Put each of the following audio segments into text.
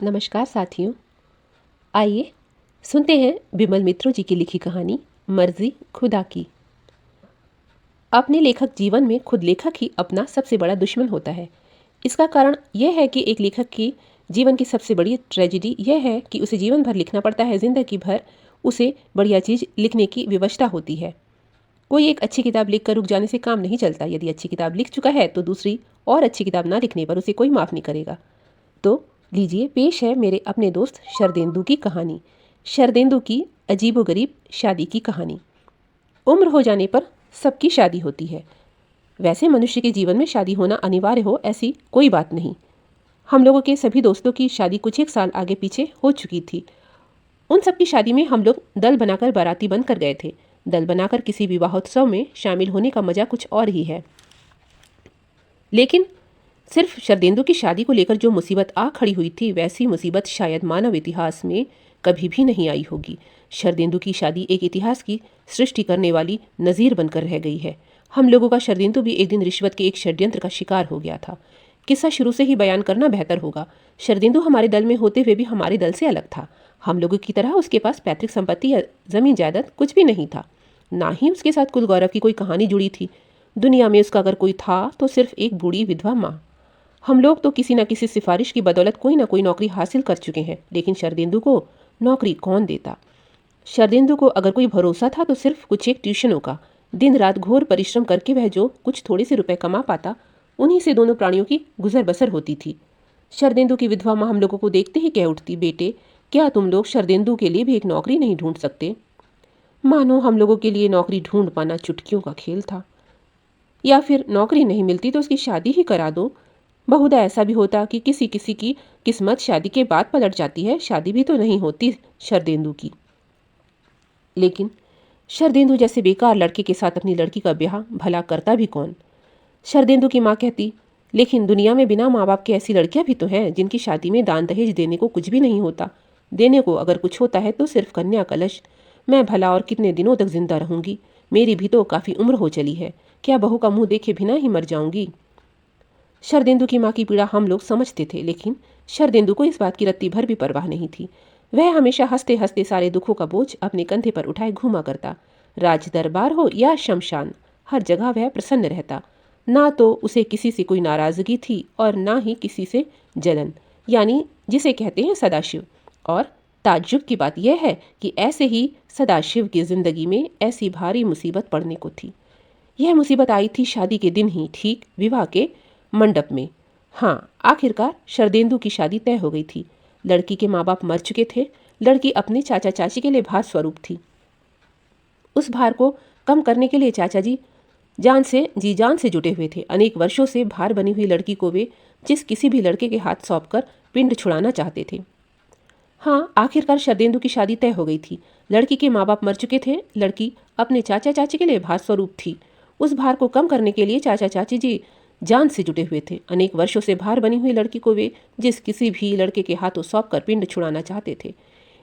नमस्कार साथियों। आइए सुनते हैं बिमल मित्रों जी की लिखी कहानी मर्जी खुदा की। अपने लेखक जीवन में खुद लेखक ही अपना सबसे बड़ा दुश्मन होता है। इसका कारण यह है कि एक लेखक की जीवन की सबसे बड़ी ट्रेजेडी यह है कि उसे जीवन भर लिखना पड़ता है। जिंदगी भर उसे बढ़िया चीज़ लिखने की विवशता होती है। कोई एक अच्छी किताब लिख कर रुक जाने से काम नहीं चलता। यदि अच्छी किताब लिख चुका है तो दूसरी और अच्छी किताब ना लिखने पर उसे कोई माफ़ नहीं करेगा। तो लीजिए पेश है मेरे अपने दोस्त शरदेंदु की कहानी। शरदेंदु की अजीबोगरीब शादी की कहानी। उम्र हो जाने पर सबकी शादी होती है। वैसे मनुष्य के जीवन में शादी होना अनिवार्य हो ऐसी कोई बात नहीं। हम लोगों के सभी दोस्तों की शादी कुछ एक साल आगे पीछे हो चुकी थी। उन सबकी शादी में हम लोग दल बनाकर बाराती बनकर गए थे। दल बनाकर किसी विवाहोत्सव में शामिल होने का मजा कुछ और ही है। लेकिन सिर्फ शरदेंदु की शादी को लेकर जो मुसीबत आ खड़ी हुई थी वैसी मुसीबत शायद मानव इतिहास में कभी भी नहीं आई होगी। शरदेंदु की शादी एक इतिहास की सृष्टि करने वाली नज़ीर बनकर रह गई है। हम लोगों का शरदेंदु भी एक दिन रिश्वत के एक षड्यंत्र का शिकार हो गया था। किस्सा शुरू से ही बयान करना बेहतर होगा। शरदेंदु हमारे दल में होते हुए भी हमारे दल से अलग था। हम लोगों की तरह उसके पास पैतृक संपत्ति या जमीन जायदाद कुछ भी नहीं था। ना ही उसके साथ कुल गौरव की कोई कहानी जुड़ी थी। दुनिया में उसका अगर कोई था तो सिर्फ एक बूढ़ी विधवा माँ। हम लोग तो किसी न किसी सिफारिश की बदौलत कोई ना कोई नौकरी हासिल कर चुके हैं, लेकिन शरदेंदु को नौकरी कौन देता। शरदेंदु को अगर कोई भरोसा था तो सिर्फ कुछ एक ट्यूशनों का। दिन रात घोर परिश्रम करके वह जो कुछ थोड़े से रुपए कमा पाता उन्हीं से दोनों प्राणियों की गुजर बसर होती थी। शरदेंदु की विधवा माँ हम लोगों को देखते ही कह उठती, बेटे क्या तुम लोग शरदेंदु के लिए भी एक नौकरी नहीं ढूंढ सकते। मानो हम लोगों के लिए नौकरी ढूंढ पाना चुटकियों का खेल था। या फिर नौकरी नहीं मिलती तो उसकी शादी ही करा दो। बहुधा ऐसा भी होता कि किसी किसी की किस्मत शादी के बाद पलट जाती है। शादी भी तो नहीं होती शरदेंदु की। लेकिन शरदेंदु जैसे बेकार लड़के के साथ अपनी लड़की का ब्याह भला करता भी कौन। शरदेंदु की माँ कहती, लेकिन दुनिया में बिना माँ बाप के ऐसी लड़कियां भी तो हैं जिनकी शादी में दान दहेज देने को कुछ भी नहीं होता। देने को अगर कुछ होता है तो सिर्फ कन्या कलश। मैं भला और कितने दिनों तक जिंदा रहूंगी। मेरी भी तो काफ़ी उम्र हो चली है। क्या बहू का मुंह देखे बिना ही मर जाऊंगी। शरदेंदु की माँ की पीड़ा हम लोग समझते थे, लेकिन शरदेंदु को इस बात की रत्ती भर भी परवाह नहीं थी। वह हमेशा हंसते हंसते सारे दुखों का बोझ अपने कंधे पर उठाए घूमा करता। राज दरबार हो या शमशान, हर जगह वह प्रसन्न रहता। ना तो उसे किसी से कोई नाराजगी थी और ना ही किसी से जलन, यानी जिसे कहते हैं सदाशिव। और ताज्जुब की बात यह है कि ऐसे ही सदाशिव की जिंदगी में ऐसी भारी मुसीबत पड़ने को थी। यह मुसीबत आई थी शादी के दिन ही, ठीक विवाह के मंडप में। हाँ, आखिरकार शरदेंदु की शादी तय हो गई थी। लड़की के माँ बाप मर चुके थे। लड़की अपने चाचा चाची के लिए भार स्वरूप थी। उस भार को कम करने के लिए चाचा जी जान से जुटे हुए थे। अनेक वर्षों से भार बनी हुई लड़की को वे जिस किसी भी लड़के के हाथ सौंपकर पिंड छुड़ाना चाहते थे। हाँ, आखिरकार शरदेंदु की शादी तय हो गई थी। लड़की के माँ बाप मर चुके थे। लड़की अपने चाचा चाची के लिए भार स्वरूप थी। उस भार को कम करने के लिए चाचा चाची जी जान से जुटे हुए थे। अनेक वर्षों से भार बनी हुई लड़की को वे जिस किसी भी लड़के के हाथों सौंप कर पिंड छुड़ाना चाहते थे।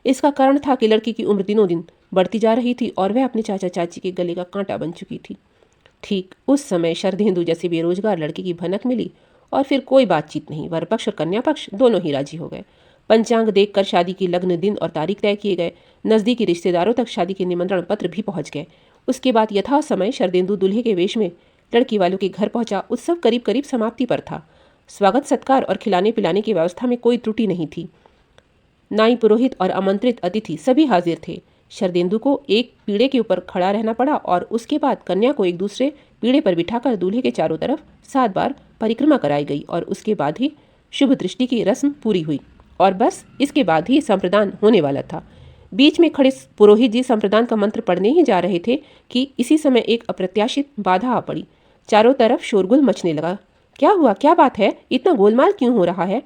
इसका कारण था कि लड़की की उम्र दिनों दिन बढ़ती जा रही थी और वह अपने चाचा चाची के गले का कांटा बन चुकी थी। ठीक उस समय शरदेंदु जैसे बेरोजगार लड़के की भनक मिली और फिर कोई बातचीत नहीं। वर पक्ष और कन्या पक्ष दोनों ही राजी हो गए। पंचांग देखकर शादी की लग्न दिन और तारीख तय किए गए। नज़दीकी रिश्तेदारों तक शादी के निमंत्रण पत्र भी पहुंच गए। उसके बाद यथा समय शरदेंदु दूल्हे के वेश में लड़की वालों के घर पहुंचा। उत्सव करीब करीब समाप्ति पर था। स्वागत सत्कार और खिलाने पिलाने की व्यवस्था में कोई त्रुटि नहीं थी। नाई, पुरोहित और आमंत्रित अतिथि सभी हाजिर थे। शरदेंदु को एक पीढ़े के ऊपर खड़ा रहना पड़ा और उसके बाद कन्या को एक दूसरे पीढ़े पर बिठाकर दूल्हे के चारों तरफ 7 बार परिक्रमा कराई गई और उसके बाद ही शुभ दृष्टि की रस्म पूरी हुई और बस इसके बाद ही संप्रदान होने वाला था। बीच में खड़े पुरोहित जी संप्रदान का मंत्र पढ़ने ही जा रहे थे कि इसी समय एक अप्रत्याशित बाधा आ पड़ी। चारों तरफ शोरगुल मचने लगा। क्या हुआ, क्या बात है, इतना गोलमाल क्यों हो रहा है।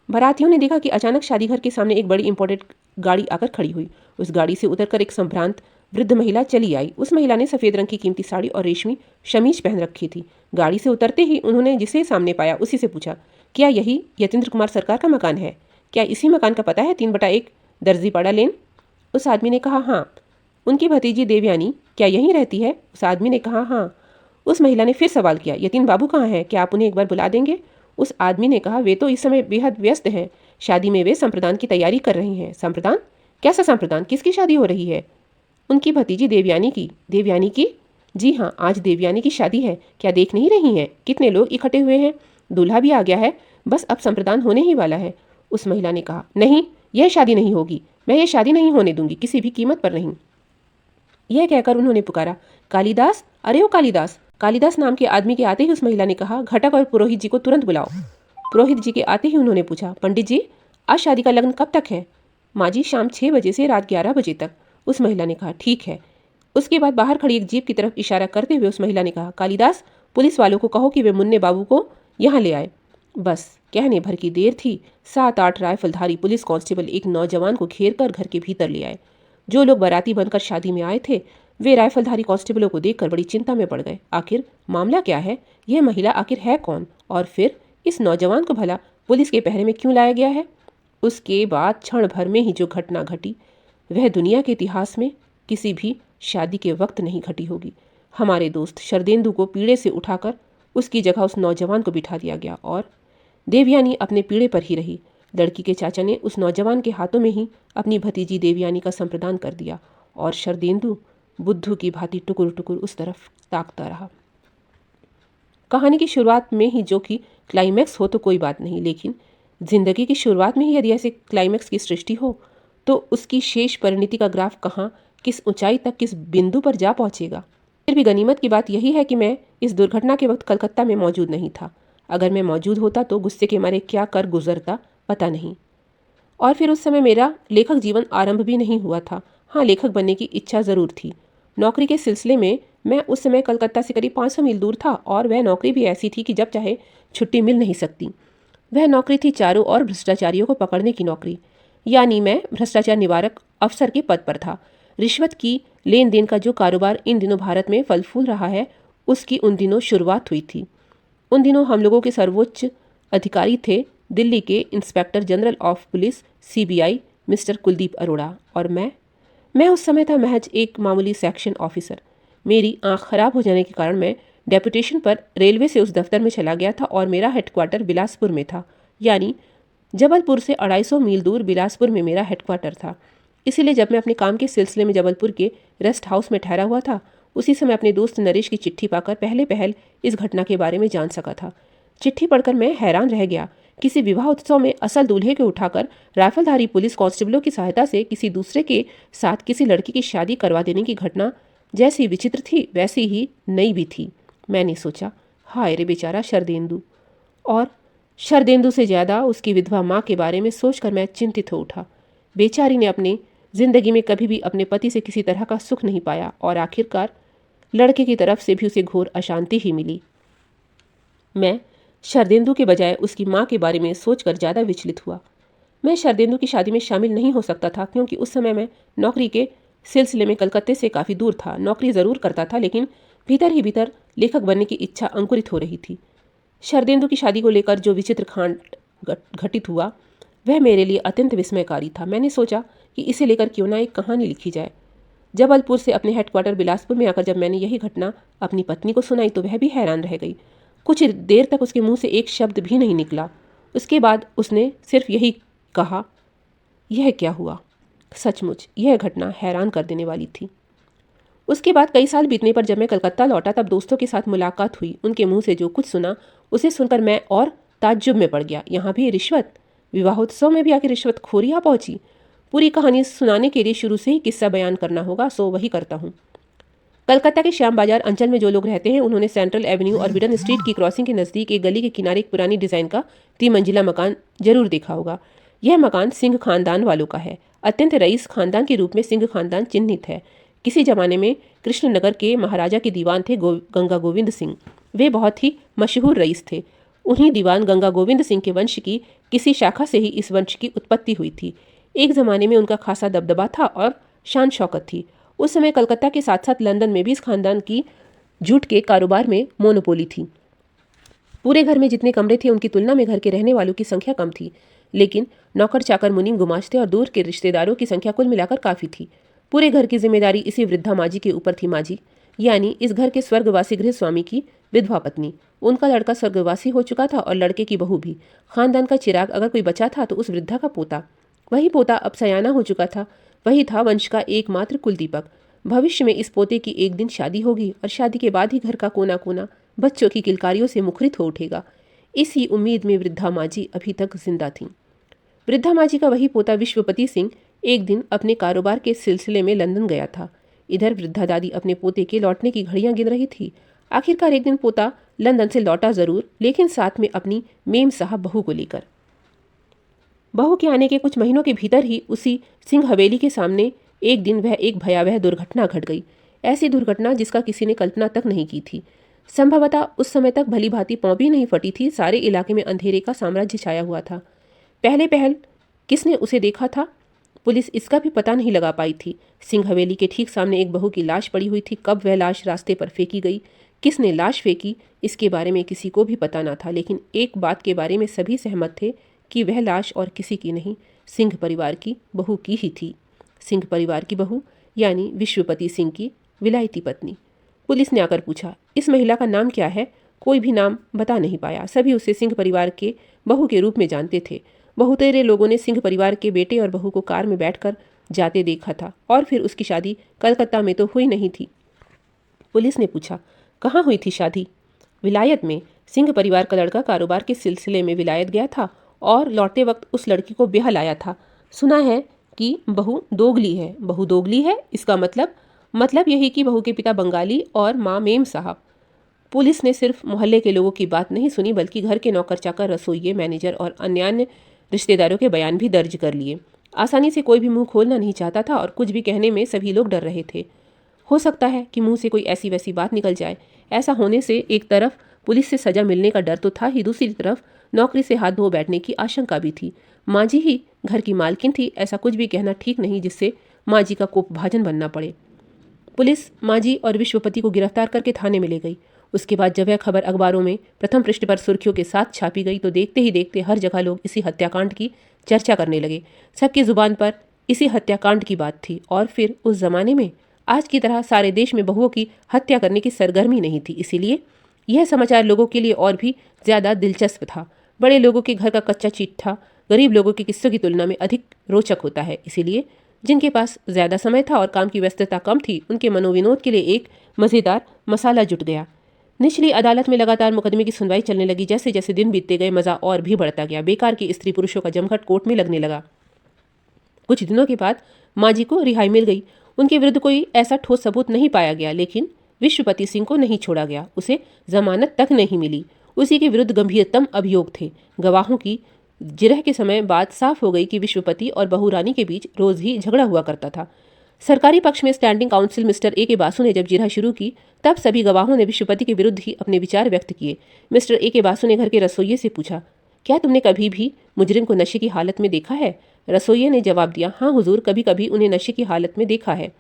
बारातियों ने देखा कि अचानक शादी घर के सामने एक बड़ी इंपोर्टेड गाड़ी आकर खड़ी हुई। उस गाड़ी से उतरकर एक संभ्रांत वृद्ध महिला चली आई। उस महिला ने सफ़ेद रंग की कीमती साड़ी और रेशमी शमीज पहन रखी थी। गाड़ी से उतरते ही उन्होंने जिसे सामने पाया उसी से पूछा, क्या यही यतीन्द्र कुमार सरकार का मकान है? क्या इसी मकान का पता है 3/1 दर्जीपाड़ा लेन? उस आदमी ने कहा, हाँ। उनकी भतीजी देवयानी क्या यहीं रहती है? उस आदमी ने कहा, हाँ। उस महिला ने फिर सवाल किया, यतीन बाबू कहाँ हैं? क्या आप उन्हें एक बार बुला देंगे? उस आदमी ने कहा, वे तो इस समय बेहद व्यस्त हैं, शादी में वे संप्रदान की तैयारी कर रही हैं। संप्रदान? कैसा संप्रदान? किसकी शादी हो रही है? उनकी भतीजी देवयानी की। देवयानी की? जी हाँ, आज देवयानी की शादी है। क्या देख नहीं रही हैं कितने लोग इकट्ठे हुए हैं? दूल्हा भी आ गया है, बस अब संप्रदान होने ही वाला है। उस महिला ने कहा, नहीं, यह शादी नहीं होगी, मैं ये शादी नहीं होने दूंगी, किसी भी कीमत पर नहीं। यह कहकर उन्होंने पुकारा, कालिदास, अरे ओ कालिदास। कालिदास नाम के आदमी के आते ही उस महिला ने कहा, घटक और पुरोहित जी को तुरंत बुलाओ। पुरोहित जी के आते ही उन्होंने पूछा, पंडित जी, आज शादी का लग्न कब तक है? माँ जी, शाम 6 बजे से रात 11 बजे तक। उस महिला ने कहा, ठीक है। उसके बाद बाहर खड़ी एक जीप की तरफ इशारा करते हुए उस महिला ने कहा, कालिदास, पुलिस वालों को कहो कि वे मुन्ने बाबू को यहाँ ले आए। बस कहने भर की देर थी, 7-8 राइफलधारी पुलिस कांस्टेबल एक नौजवान को घेर कर घर के भीतर ले आए। जो लोग बाराती बनकर शादी में आए थे, वे राइफलधारी कांस्टेबलों को देखकर बड़ी चिंता में पड़ गए। आखिर मामला क्या है? यह महिला आखिर है कौन? और फिर इस नौजवान को भला पुलिस के पहरे में क्यों लाया गया है? उसके बाद क्षण भर में ही जो घटना घटी, वह दुनिया के इतिहास में किसी भी शादी के वक्त नहीं घटी होगी। हमारे दोस्त शरदेंदु को पीड़े से उठाकर उसकी जगह उस नौजवान को बिठा दिया गया और देवयानी अपने पीड़े पर ही रही। लड़की के चाचा ने उस नौजवान के हाथों में ही अपनी भतीजी देवयानी का संप्रदान कर दिया और शरदेंदु बुद्धू की भांति टुकुर टुकुर उस तरफ ताकता रहा। कहानी की शुरुआत में ही जो कि क्लाइमैक्स हो तो कोई बात नहीं, लेकिन जिंदगी की शुरुआत में ही यदि ऐसे क्लाइमैक्स की सृष्टि हो तो उसकी शेष परिणति का ग्राफ कहाँ, किस ऊंचाई तक, किस बिंदु पर जा पहुंचेगा। फिर भी गनीमत की बात यही है कि मैं इस दुर्घटना के वक्त कलकत्ता में मौजूद नहीं था। अगर मैं मौजूद होता तो गुस्से के मारे क्या कर गुजरता पता नहीं। और फिर उस समय मेरा लेखक जीवन आरंभ भी नहीं हुआ था। हाँ, लेखक बनने की इच्छा ज़रूर थी। नौकरी के सिलसिले में मैं उस समय कलकत्ता से करीब 500 मील दूर था और वह नौकरी भी ऐसी थी कि जब चाहे छुट्टी मिल नहीं सकती। वह नौकरी थी चारों ओर भ्रष्टाचारियों को पकड़ने की नौकरी, यानी मैं भ्रष्टाचार निवारक अफसर के पद पर था। रिश्वत की लेन देन का जो कारोबार इन दिनों भारत में फल फूल रहा है, उसकी उन दिनों शुरुआत हुई थी। उन दिनों हम लोगों के सर्वोच्च अधिकारी थे दिल्ली के inspector general of police CBI mister Kuldeep Arora, और मैं उस समय था महज एक मामूली सेक्शन ऑफिसर। मेरी आंख खराब हो जाने के कारण मैं डेपुटेशन पर रेलवे से उस दफ्तर में चला गया था और मेरा हेडक्वार्टर बिलासपुर में था, यानी जबलपुर से 250 मील दूर बिलासपुर में मेरा हेडक्वार्टर था। इसीलिए जब मैं अपने काम के सिलसिले में जबलपुर के रेस्ट हाउस में ठहरा हुआ था, उसी समय अपने दोस्त नरेश की चिट्ठी पाकर पहले इस घटना के बारे में जान सका था। चिट्ठी पढ़कर मैं हैरान रह गया। किसी विवाह उत्सव में असल दूल्हे को उठाकर राइफलधारी पुलिस कांस्टेबलों की सहायता से किसी दूसरे के साथ किसी लड़की की शादी करवा देने की घटना जैसी विचित्र थी, वैसी ही नई भी थी। मैंने सोचा, हाय रे बेचारा शरदेंदु। और शरदेंदु से ज़्यादा उसकी विधवा माँ के बारे में सोचकर मैं चिंतित हो उठा। बेचारी ने अपनी जिंदगी में कभी भी अपने पति से किसी तरह का सुख नहीं पाया और आखिरकार लड़के की तरफ से भी उसे घोर अशांति ही मिली। मैं शरदेंदु के बजाय उसकी माँ के बारे में सोचकर ज़्यादा विचलित हुआ। मैं शरदेंदु की शादी में शामिल नहीं हो सकता था क्योंकि उस समय मैं नौकरी के सिलसिले में कलकत्ते से काफ़ी दूर था। नौकरी ज़रूर करता था, लेकिन भीतर ही भीतर लेखक बनने की इच्छा अंकुरित हो रही थी। शरदेंदु की शादी को लेकर जो विचित्र कांड घटित हुआ, वह मेरे लिए अत्यंत विस्मयकारी था। मैंने सोचा कि इसे लेकर क्यों ना एक कहानी लिखी जाए। जबलपुर से अपने हेडक्वार्टर बिलासपुर में आकर जब मैंने यही घटना अपनी पत्नी को सुनाई तो वह भी हैरान रह गई। कुछ देर तक उसके मुंह से एक शब्द भी नहीं निकला। उसके बाद उसने सिर्फ यही कहा, यह क्या हुआ? सचमुच यह घटना हैरान कर देने वाली थी। उसके बाद कई साल बीतने पर जब मैं कलकत्ता लौटा तब दोस्तों के साथ मुलाकात हुई। उनके मुंह से जो कुछ सुना उसे सुनकर मैं और ताज्जुब में पड़ गया। यहाँ भी रिश्वत, विवाहोत्सव में भी आखिर रिश्वतखोरी आ पहुंची। पूरी कहानी सुनाने के लिए शुरू से ही किस्सा बयान करना होगा, सो वही करता हूँ। कलकत्ता के श्याम बाजार अंचल में जो लोग रहते हैं उन्होंने सेंट्रल एवेन्यू और विडन स्ट्रीट की क्रॉसिंग के नज़दीक एक गली के किनारे एक पुरानी डिज़ाइन का 3 मंजिला मकान जरूर देखा होगा। यह मकान सिंह खानदान वालों का है। अत्यंत रईस खानदान के रूप में सिंह खानदान चिन्हित है। किसी जमाने में कृष्णनगर के महाराजा के दीवान थे गंगा गोविंद सिंह। वे बहुत ही मशहूर रईस थे। उन्हीं दीवान गंगा गोविंद सिंह के वंश की किसी शाखा से ही इस वंश की उत्पत्ति हुई थी। एक ज़माने में उनका खासा दबदबा था और शान शौकत थी। उस समय कलकत्ता के साथ साथ लंदन में भी इस खानदान की जूट के कारोबार में मोनोपोली थी। पूरे घर में जितने कमरे थे उनकी तुलना में घर के रहने वालों की संख्या कम थी, लेकिन नौकर चाकर मुनीम गुमाश्ते और दूर के रिश्तेदारों की संख्या कुल मिलाकर काफ़ी थी। पूरे घर की जिम्मेदारी इसी वृद्धा माँ जी के ऊपर थी। माँ जी यानी इस घर के स्वर्गवासी गृह स्वामी की विधवा पत्नी। उनका लड़का स्वर्गवासी हो चुका था और लड़के की बहू भी। खानदान का चिराग अगर कोई बचा था तो उस वृद्धा का पोता। वही पोता अब सयाना हो चुका था। वही था वंश का एकमात्र कुलदीपक। भविष्य में इस पोते की एक दिन शादी होगी और शादी के बाद ही घर का कोना कोना बच्चों की किलकारियों से मुखरित हो उठेगा। इसी उम्मीद में वृद्धा माजी अभी तक जिंदा थीं। वृद्धा माजी का वही पोता विश्वपति सिंह एक दिन अपने कारोबार के सिलसिले में लंदन गया था। इधर वृद्धा दादी अपने पोते के लौटने की घड़ियां गिन रही थी। आखिरकार एक दिन पोता लंदन से लौटा जरूर, लेकिन साथ में अपनी मेम साहब बहू को लेकर। बहू के आने के कुछ महीनों के भीतर ही उसी सिंह हवेली के सामने एक दिन वह एक भयावह दुर्घटना घट गई। ऐसी दुर्घटना जिसका किसी ने कल्पना तक नहीं की थी। संभवतः उस समय तक भली भांति पौं भी नहीं फटी थी। सारे इलाके में अंधेरे का साम्राज्य छाया हुआ था। पहल किसने उसे देखा था, पुलिस इसका भी पता नहीं लगा पाई थी। सिंह हवेली के ठीक सामने एक बहू की लाश पड़ी हुई थी। कब वह लाश रास्ते पर फेंकी गई, किसने लाश फेंकी, इसके बारे में किसी को भी पता न था। लेकिन एक बात के बारे में सभी सहमत थे कि वह लाश और किसी की नहीं, सिंह परिवार की बहू की ही थी। सिंह परिवार की बहू यानी विश्वपति सिंह की विलायती पत्नी। पुलिस ने आकर पूछा, इस महिला का नाम क्या है? कोई भी नाम बता नहीं पाया। सभी उसे सिंह परिवार के बहू के रूप में जानते थे। बहुतेरे लोगों ने सिंह परिवार के बेटे और बहू को कार में बैठकर जाते देखा था और फिर उसकी शादी कलकत्ता में तो हुई नहीं थी। पुलिस ने पूछा, कहाँ हुई थी शादी? विलायत में। सिंह परिवार का लड़का कारोबार के सिलसिले में विलायत गया था और लौटते वक्त उस लड़की को ब्याह लाया था। सुना है कि बहू दोगली है। बहू दोगली है, इसका मतलब यही कि बहू के पिता बंगाली और माँ मेम साहब। पुलिस ने सिर्फ मोहल्ले के लोगों की बात नहीं सुनी, बल्कि घर के नौकर चाकर, रसोइये, मैनेजर और अन्य रिश्तेदारों के बयान भी दर्ज कर लिए। आसानी से कोई भी मुंह खोलना नहीं चाहता था और कुछ भी कहने में सभी लोग डर रहे थे। हो सकता है कि मुंह से कोई ऐसी वैसी बात निकल जाए। ऐसा होने से एक तरफ पुलिस से सजा मिलने का डर तो था ही, दूसरी तरफ नौकरी से हाथ धो बैठने की आशंका भी थी। माँ जी ही घर की मालकिन थी, ऐसा कुछ भी कहना ठीक नहीं जिससे माँ जी का कोपभाजन बनना पड़े। पुलिस माँ जी और विश्वपति को गिरफ्तार करके थाने में ले गई। उसके बाद जब यह खबर अखबारों में प्रथम पृष्ठ पर सुर्खियों के साथ छापी गई तो देखते ही देखते हर जगह लोग इसी हत्याकांड की चर्चा करने लगे। सबकी जुबान पर इसी हत्याकांड की बात थी। और फिर उस जमाने में आज की तरह सारे देश में बहुओं की हत्या करने की सरगर्मी नहीं थी, इसीलिए यह समाचार लोगों के लिए और भी ज़्यादा दिलचस्प था। बड़े लोगों के घर का कच्चा चिट्ठा गरीब लोगों के किस्सों की तुलना में अधिक रोचक होता है। इसीलिए जिनके पास ज़्यादा समय था और काम की व्यस्तता कम थी, उनके मनोविनोद के लिए एक मज़ेदार मसाला जुट गया। निचली अदालत में लगातार मुकदमे की सुनवाई चलने लगी। जैसे जैसे दिन बीतते गए मज़ा और भी बढ़ता गया। बेकार की स्त्री पुरुषों का जमघट कोर्ट में लगने लगा। कुछ दिनों के बाद माँ जी को रिहाई मिल गई। उनके विरुद्ध कोई ऐसा ठोस सबूत नहीं पाया गया, लेकिन विश्वपति सिंह को नहीं छोड़ा गया। उसे जमानत तक नहीं मिली। उसी के विरुद्ध गंभीरतम अभियोग थे। गवाहों की जिरह के समय बात साफ हो गई कि विश्वपति और बहू रानी के बीच रोज ही झगड़ा हुआ करता था। सरकारी पक्ष में स्टैंडिंग काउंसिल मिस्टर ए के बासु ने जब जिरह शुरू की, तब सभी गवाहों ने विश्वपति के विरुद्ध ही अपने विचार व्यक्त किए। मिस्टर ए के बासु ने घर के रसोइये से पूछा, क्या तुमने कभी भी मुजरिम को नशे की हालत में देखा है? रसोइये ने जवाब दिया, हाँ हुजूर, कभी कभी उन्हें नशे की हालत में देखा है।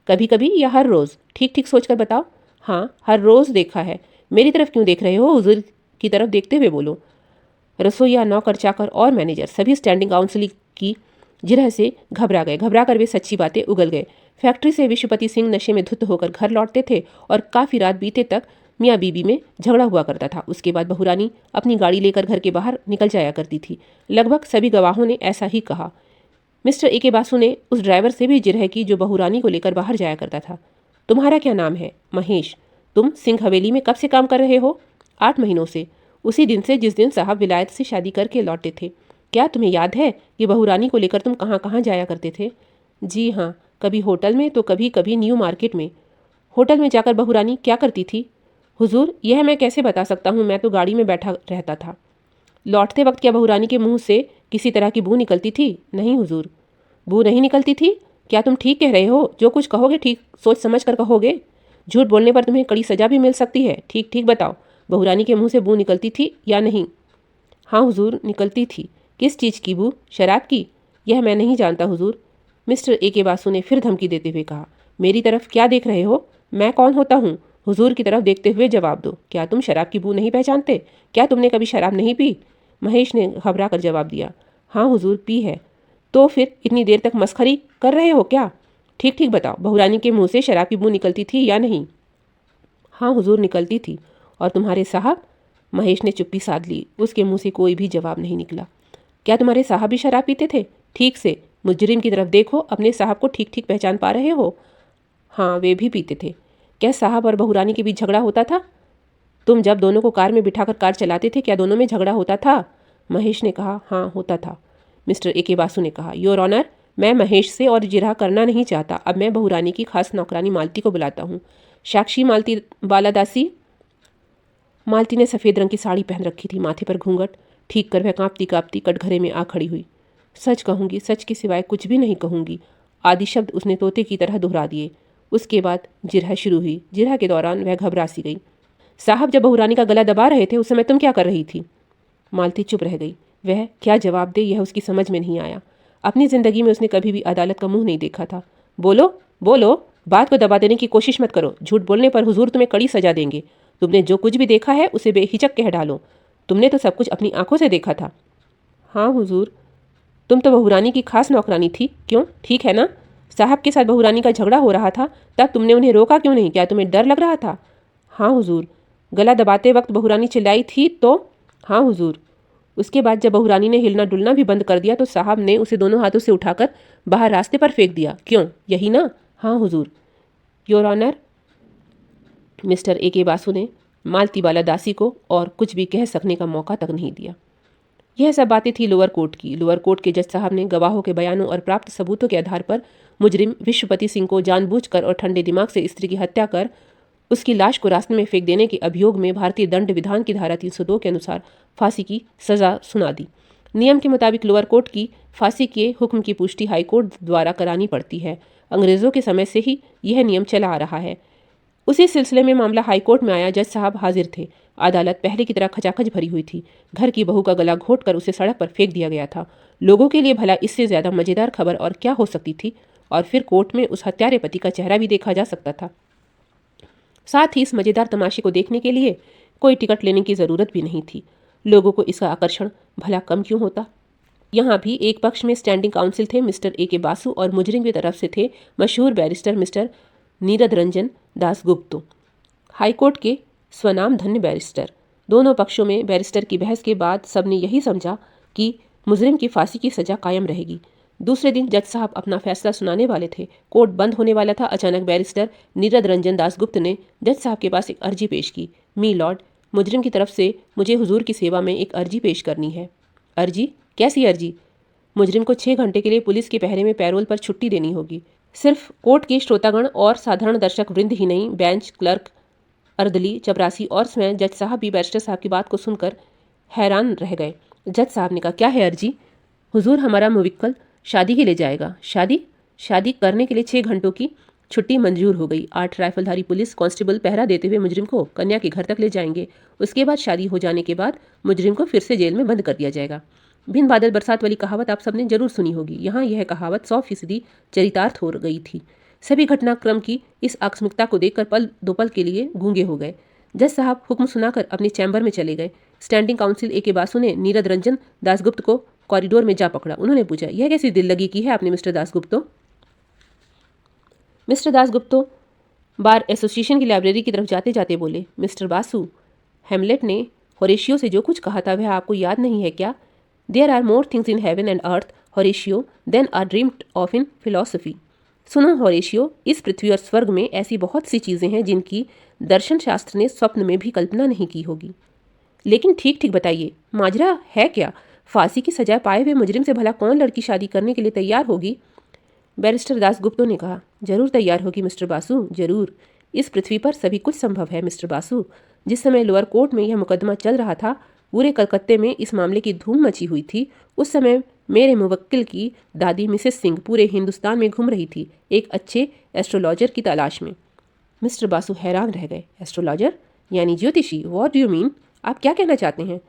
कभी कभी या हर रोज़? ठीक ठीक सोच कर बताओ। हाँ, हर रोज़ देखा है। मेरी तरफ क्यों देख रहे हो? हुजूर की तरफ देखते हुए बोलो। रसोइया, नौकर चाकर और मैनेजर सभी स्टैंडिंग काउंसिल की जिरह से घबरा गए। घबरा कर वे सच्ची बातें उगल गए। फैक्ट्री से विश्वपति सिंह नशे में धुत होकर घर लौटते थे और काफ़ी रात बीते तक मियाँ बीबी में झगड़ा हुआ करता था। उसके बाद बहुरानी अपनी गाड़ी लेकर घर के बाहर निकल जाया करती थी। लगभग सभी गवाहों ने ऐसा ही कहा। मिस्टर ए के बासु ने उस ड्राइवर से भी जिरह की जो बहुरानी को लेकर बाहर जाया करता था। तुम्हारा क्या नाम है? महेश। तुम सिंह हवेली में कब से काम कर रहे हो? 8 महीनों से। उसी दिन से जिस दिन साहब विलायत से शादी करके लौटे थे। क्या तुम्हें याद है ये बहुरानी को लेकर तुम कहाँ कहाँ जाया करते थे? जी हाँ, कभी होटल में तो कभी कभी न्यू मार्केट में। होटल में जाकर बहुरानी क्या करती थी? हुजूर, यह मैं कैसे बता सकता हूँ, मैं तो गाड़ी में बैठा रहता था। लौटते वक्त क्या बहुरानी के मुंह से किसी तरह की बू निकलती थी? नहीं हुजूर। बू नहीं निकलती थी? क्या तुम ठीक कह रहे हो? जो कुछ कहोगे ठीक सोच समझ कर कहोगे। झूठ बोलने पर तुम्हें कड़ी सजा भी मिल सकती है। ठीक ठीक बताओ, बहुरानी के मुंह से बू निकलती थी या नहीं? हाँ हुजूर, निकलती थी। किस चीज़ की बू? शराब की? यह मैं नहीं जानता हुजूर। मिस्टर ए के बासु ने फिर धमकी देते हुए कहा। मेरी तरफ क्या देख रहे हो? मैं कौन होता हूँ? हुजूर की तरफ देखते हुए जवाब दो। क्या तुम शराब की बू नहीं पहचानते? क्या तुमने कभी शराब नहीं पी? महेश ने घबरा कर जवाब दिया, हाँ हुजूर, पी है। तो फिर इतनी देर तक मस्खरी कर रहे हो क्या? ठीक ठीक बताओ, बहुरानी के मुंह से शराब की बू निकलती थी या नहीं? हाँ हुजूर, निकलती थी। और तुम्हारे साहब? महेश ने चुप्पी साध ली। उसके मुंह से कोई भी जवाब नहीं निकला। क्या तुम्हारे साहब भी शराब पीते थे? ठीक से मुजरिम की तरफ देखो, अपने साहब को ठीक ठीक पहचान पा रहे हो? हाँ, वे भी पीते थे। क्या साहब और बहुरानी के बीच झगड़ा होता था? तुम जब दोनों को कार में बिठाकर कार चलाते थे, क्या दोनों में झगड़ा होता था? महेश ने कहा, हाँ होता था। मिस्टर ए के बासु ने कहा, योर ऑनर, मैं महेश से और जिरह करना नहीं चाहता। अब मैं बहुरानी की खास नौकरानी मालती को बुलाता हूँ। साक्षी मालती बालादासी। मालती ने सफ़ेद रंग की साड़ी पहन रखी थी, माथे पर घूंघट ठीक कर वह कांपती कांपती कटघरे में आ खड़ी हुई। सच कहूँगी, सच के सिवाय कुछ भी नहीं कहूँगी, आदि शब्द उसने तोते की तरह दोहरा दिए। उसके बाद जिरह शुरू हुई। जिरह के दौरान वह घबरा सी गई। साहब जब बहुरानी का गला दबा रहे थे, उस समय तुम क्या कर रही थी? मालती चुप रह गई। वह क्या जवाब दे, यह उसकी समझ में नहीं आया। अपनी ज़िंदगी में उसने कभी भी अदालत का मुंह नहीं देखा था। बोलो बोलो, बात को दबा देने की कोशिश मत करो। झूठ बोलने पर हुजूर तुम्हें कड़ी सजा देंगे। तुमने जो कुछ भी देखा है उसे बेहिचक कह डालो। तुमने तो सब कुछ अपनी आंखों से देखा था। हाँ हुजूर। तुम तो बहुरानी की खास नौकरानी थी, क्यों? ठीक है ना? साहब के साथ बहुरानी का झगड़ा हो रहा था, तब तुमने उन्हें रोका क्यों नहीं? क्या तुम्हें डर लग रहा था? हाँ हुजूर। गला दबाते वक्त बहुरानी चिल्लाई थी तो? हाँ हुजूर। उसके बाद जब बहुरानी ने हिलना डुलना भी बंद कर दिया तो साहब ने उसे दोनों हाथों से उठाकर बाहर रास्ते पर फेंक दिया, क्यों? यही ना? हाँ हुजूर। Your honour. मिस्टर ए के बासु ने मालती बाला दासी को और कुछ भी कह सकने का मौका तक नहीं दिया। यह सब बातें थी लोअर कोर्ट की। लोअर कोर्ट के जज साहब ने गवाहों के बयानों और प्राप्त सबूतों के आधार पर मुजरिम विश्वपति सिंह को जानबूझकर और ठंडे दिमाग से स्त्री की हत्या कर उसकी लाश को रास्ते में फेंक देने के अभियोग में भारतीय दंड विधान की धारा 302 के अनुसार फांसी की सजा सुना दी। नियम के मुताबिक लोअर कोर्ट की फांसी के हुक्म की पुष्टि हाईकोर्ट द्वारा करानी पड़ती है। अंग्रेजों के समय से ही यह नियम चला आ रहा है। उसी सिलसिले में मामला हाईकोर्ट में आया। जज साहब हाजिर थे। अदालत पहले की तरह खचाखच भरी हुई थी। घर की बहू का गला घोंटकर उसे सड़क पर फेंक दिया गया था। लोगों के लिए भला इससे ज्यादा मजेदार खबर और क्या हो सकती थी? और फिर कोर्ट में उस हत्यारे पति का चेहरा भी देखा जा सकता था। साथ ही इस मजेदार तमाशे को देखने के लिए कोई टिकट लेने की जरूरत भी नहीं थी। लोगों को इसका आकर्षण भला कम क्यों होता? यहाँ भी एक पक्ष में स्टैंडिंग काउंसिल थे मिस्टर ए के बासु और मुजरिम की तरफ से थे मशहूर barrister mister Neerad Ranjan दासगुप्तो, high court के स्वनाम धन्य बैरिस्टर। दोनों पक्षों में बैरिस्टर की बहस के बाद सबने यही समझा कि मुजरिम की फांसी की सजा कायम रहेगी। दूसरे दिन जज साहब अपना फैसला सुनाने वाले थे। कोर्ट बंद होने वाला था। अचानक बैरिस्टर नीरद रंजन दासगुप्त ने जज साहब के पास एक अर्जी पेश की। मी लॉर्ड, मुजरिम की तरफ से मुझे हुजूर की सेवा में एक अर्जी पेश करनी है। अर्जी? कैसी अर्जी? मुजरिम को 6 घंटे के लिए पुलिस के पहरे में पैरोल पर छुट्टी देनी होगी। सिर्फ कोर्ट के श्रोतागण और साधारण दर्शक वृंद ही नहीं, बेंच क्लर्क, अर्दली, चपरासी और स्वयं जज साहब भी बैरिस्टर साहब की बात को सुनकर हैरान रह गए। जज साहब ने कहा, क्या है अर्जी? हुजूर, हमारा मुवक्किल शादी के लिए जाएगा। शादी? शादी करने के लिए 6 घंटों की छुट्टी मंजूर हो गई। 8 राइफलधारी पुलिस कांस्टेबल पहरा देते हुए मुजरिम को कन्या के घर तक ले जाएंगे। उसके बाद शादी हो जाने के बाद मुजरिम को फिर से जेल में बंद कर दिया जाएगा। बिन बादल बरसात वाली कहावत आप सबने जरूर सुनी होगी। यहाँ यह कहावत 100% चरितार्थ हो गई थी। सभी घटनाक्रम की इस आकस्मिकता को देखकर पल दो पल के लिए गूंगे हो गए। जज साहब हुक्म सुनाकर अपने चैम्बर में चले गए। स्टैंडिंग काउंसिल ए के बासु ने नीरद रंजन दासगुप्त को कॉरिडोर में जा पकड़ा। उन्होंने पूछा, यह कैसी दिल लगी की है आपने मिस्टर दासगुप्तो? मिस्टर दासगुप्तो बार एसोसिएशन की लाइब्रेरी की तरफ जाते जाते बोले, मिस्टर बासु, हेमलेट ने होरेशियो से जो कुछ कहा था वह आपको याद नहीं है क्या? There are more things in heaven and earth, Horatio, than are dreamed of in philosophy. सुनो होरेशियो, इस पृथ्वी और स्वर्ग में ऐसी बहुत सी चीज़ें हैं जिनकी दर्शन शास्त्र ने स्वप्न में भी कल्पना नहीं की होगी। लेकिन ठीक ठीक बताइए, माजरा है क्या? फांसी की सजा पाए हुए मुजरिम से भला कौन लड़की शादी करने के लिए तैयार होगी? बैरिस्टर दासगुप्तो ने कहा, जरूर तैयार होगी मिस्टर बासु, जरूर। इस पृथ्वी पर सभी कुछ संभव है मिस्टर बासु। जिस समय लोअर कोर्ट में यह मुकदमा चल रहा था, पूरे कलकत्ते में इस मामले की धूम मची हुई थी। उस समय मेरे मुवक्किल की दादी मिसेस सिंह पूरे हिंदुस्तान में घूम रही थी एक अच्छे एस्ट्रोलॉजर की तलाश में। मिस्टर बासु हैरान रह गए। एस्ट्रोलॉजर यानी ज्योतिषी? What do you mean? आप क्या कहना चाहते हैं?